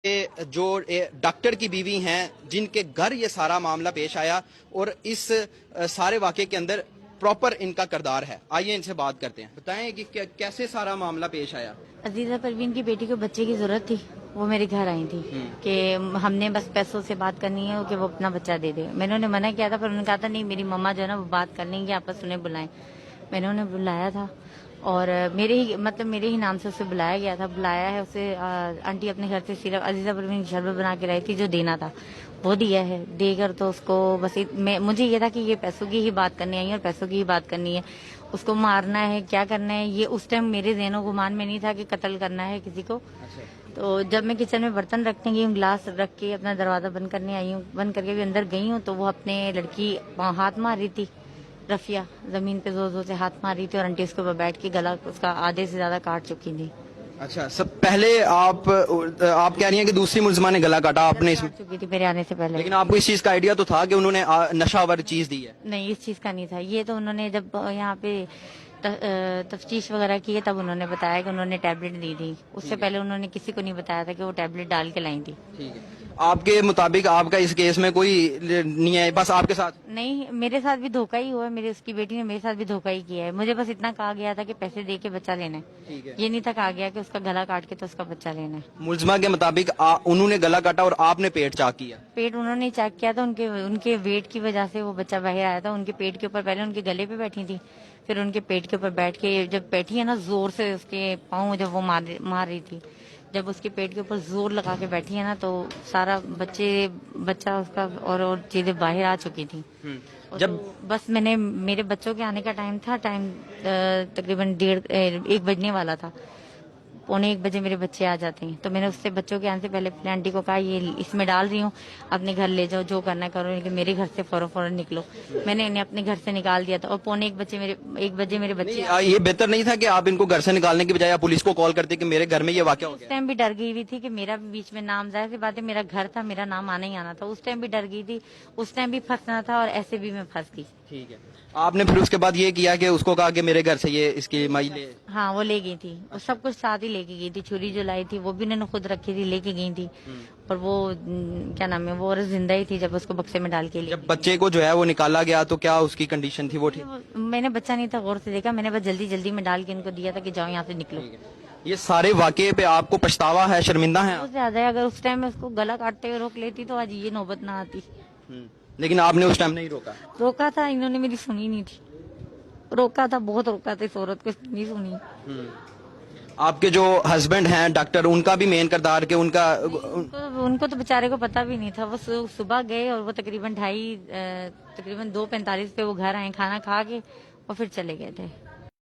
جو ڈاکٹر کی بیوی ہیں جن کے گھر یہ سارا معاملہ پیش آیا اور اس سارے واقعے کے اندر پراپر ان کا کردار ہے، آئیے ان سے بات کرتے ہیں، بتائیں کہ کیسے سارا معاملہ پیش آیا۔ عزیزہ پروین کی بیٹی کو بچے کی ضرورت تھی، وہ میرے گھر آئی تھی کہ ہم نے بس پیسوں سے بات کرنی ہے کہ وہ اپنا بچہ دے دے۔ میں نے منع کیا تھا پر انہوں نے کہا تھا نہیں میری مما جو ہے نا وہ بات کر لیں گے، آپس انہیں بلائیں۔ میں نے انہیں بلایا تھا اور میرے ہی نام سے اسے بلایا گیا تھا، بلایا ہے اسے۔ آنٹی اپنے گھر سے صرف عزیزہ پروین کی شربت بنا کے لائی تھی جو دینا تھا وہ دیا ہے، دے کر تو اس کو بس مجھے یہ تھا کہ یہ پیسوں کی ہی بات کرنی ہے اور پیسوں کی ہی بات کرنی ہے، اس کو مارنا ہے کیا کرنا ہے یہ اس ٹائم میرے ذہن و گمان میں نہیں تھا کہ قتل کرنا ہے کسی کو۔ تو جب میں کچن میں برتن رکھنے گئی ہوں، گلاس رکھ کے اپنا دروازہ بند کرنے آئی ہوں، بند کر کے بھی اندر گئی ہوں تو وہ اپنے لڑکی ہاتھ مار رہی تھی، رفیہ زمین پہ زور زور سے ہاتھ مار رہی تھی اور آنٹی اس کے اوپر بیٹھ کے گلا اس کا آدھے سے زیادہ کاٹ چکی تھی۔ اچھا، سب پہلے آپ کہہ رہی ہیں کہ دوسری ملزمہ نے گلا کاٹا آپ نے اس میں، چکی تھی میرے آنے سے پہلے، لیکن آپ کو اس چیز کا آئیڈیا تو تھا کہ انہوں نے نشہ آور چیز دی ہے؟ نہیں اس چیز کا نہیں تھا، یہ تو انہوں نے جب یہاں پہ تفتیش وغیرہ کی ہے تب انہوں نے بتایا کہ انہوں نے ٹیبلٹ دی تھی، اس سے پہلے انہوں نے کسی کو نہیں بتایا تھا کہ وہ ٹیبلٹ ڈال کے لائی تھی۔ ٹھیک ہے، آپ کے مطابق آپ کا اس کیس میں کوئی نہیں ہے، بس آپ کے ساتھ؟ نہیں میرے ساتھ بھی دھوکہ ہی ہوا ہے، اس کی بیٹی نے میرے ساتھ بھی دھوکہ ہی کیا ہے۔ مجھے بس اتنا کہا گیا تھا کہ پیسے دے کے بچہ لینا ہے، یہ نہیں تھا کہا گیا کہ اس کا گلا کاٹ کے تو اس کا بچہ لینا ہے۔ ملزمہ کے مطابق انہوں نے گلا کاٹا اور آپ نے پیٹ چاک کیا؟ پیٹ انہوں نے چیک کیا تھا، ان کے ویٹ کی وجہ سے وہ بچہ باہر آیا تھا۔ ان کے پیٹ کے اوپر پہلے ان کے گلے پہ بیٹھی تھی، پھر ان کے پیٹ کے اوپر بیٹھ کے جب بیٹھی ہے نا زور سے اس کے پاؤں جب وہ مار رہی تھی، جب اس کے پیٹ کے اوپر زور لگا کے بیٹھی ہے نا تو سارا بچہ اس کا اور چیزیں باہر آ چکی تھی۔ جب بس میرے بچوں کے آنے کا ٹائم تھا، تقریباً 1 بجنے والا تھا، 1:45 بجے میرے بچے آ جاتے ہیں تو میں نے اس سے بچوں کے آنے سے پہلے اپنے آنٹی کو کہا یہ اس میں ڈال رہی ہوں، اپنے گھر لے جاؤ جو کرنا کرو لیکن میرے گھر سے فوراً نکلو۔ میں نے انہیں اپنے گھر سے نکال دیا تھا اور 1:45 بجے میرے بچے۔ یہ بہتر نہیں تھا کہ آپ ان کو گھر سے نکالنے کی بجائے پولیس کو کال کرتے کہ میرے گھر میں یہ واقعہ ہو گیا؟ اس ٹائم بھی ڈر گئی ہوئی تھی کہ میرا بھی بیچ میں نام، ظاہر سی بات ہے میرا گھر تھا، میرا نام آنا ہی آنا تھا، اس ٹائم بھی ڈر گئی تھی، اس ٹائم بھی پھنسنا تھا اور ایسے بھی میں پھنس گئی۔ ٹھیک ہے، آپ نے پھر اس کے بعد یہ کیا کہ اس کو کہا کہ میرے گھر سے یہ اس کی مائی لے؟ ہاں وہ لے گئی تھی، وہ سب کچھ ساتھ ہی لے کے گئی تھی، چھری جو لائی تھی وہ بھی انہوں نے خود رکھی تھی، لے کے گئی تھی، اور وہ کیا نام ہے وہ عورت زندہ ہی تھی جب اس کو بکسے میں ڈال کے جب بچے کو جو ہے وہ نکالا گیا تو کیا اس کی کنڈیشن تھی؟ وہ ٹھیک؟ میں نے بچہ نہیں تھا غور سے دیکھا، میں نے بس جلدی میں ڈال کے ان کو دیا تھا کہ جاؤ یہاں سے نکلو۔ یہ سارے واقعے پہ آپ کو پچھتاوا ہے، شرمندہ ہیں؟ بہت زیادہ ہے، اگر اس ٹائم میں اس کو گلا کاٹتے ہوئے روک لیتی تو آج یہ نوبت نہ آتی۔ لیکن آپ نے اس ٹائم نہیں روکا؟ روکا تھا، انہوں نے میری سنی نہیں تھی، روکا تھا بہت روکا تھا، اس عورت کو نہیں سنی۔ آپ کے جو ہسبینڈ ہیں ڈاکٹر، ان کا بھی مین کردار کہ ان کو تو بیچارے کو پتا بھی نہیں تھا، وہ صبح گئے اور وہ تقریباً 2:45 پہ وہ گھر آئے، کھانا کھا کے اور پھر چلے گئے تھے۔